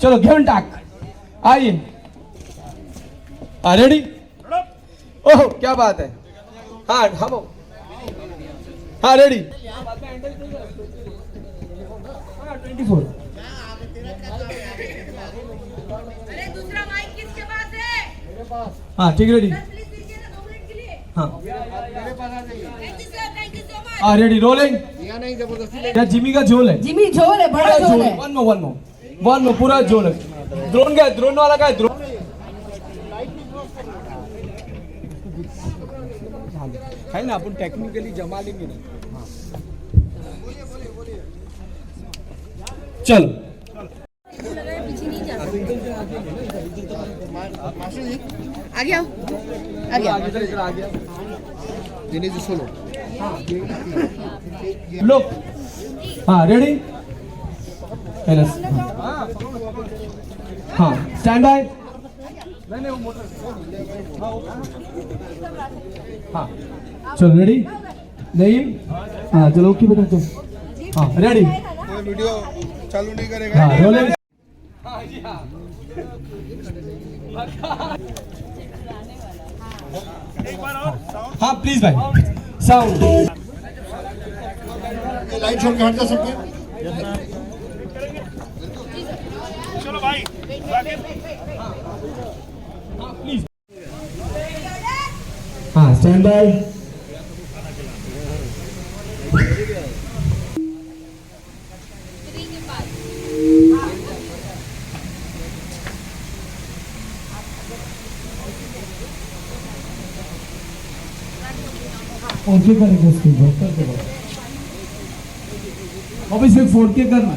चलो घेऊन टाक. आइए. रेडी. ओह क्या बात है. हाँ हम. हाँ रेडी. 24. अरे दूसरा माइक किसके पास है? हाँ ठीक रेडी. हाँ हाँ रेडी. रोलिंग. या जिमी का झोल है. जिमी झोल है, बड़ा झोल है. वन मो पूरा झोल है. ड्रोन का ड्रोन वाला का है. ड्रोन है ना. अपन टेक्निकली जमा लेंगे ना. चलो आ गया, आ गया. लोग. हाँ रेडी. हाँ स्टैंड बाय. हाँ चलो रेडी. नहीं. हाँ चलो ओके बेटा तुम. हाँ रेडी. वीडियो चालू नहीं करेगा. हाँ रोलिंग. हाँ प्लीज भाई. साउंड. लाइन छोड़ के हट जा सकते हैं. चलो भाई. प्लीज. हाँ स्टैंड बाय. और क्या करेंगे इसके बाद. अब इसे 4K करना.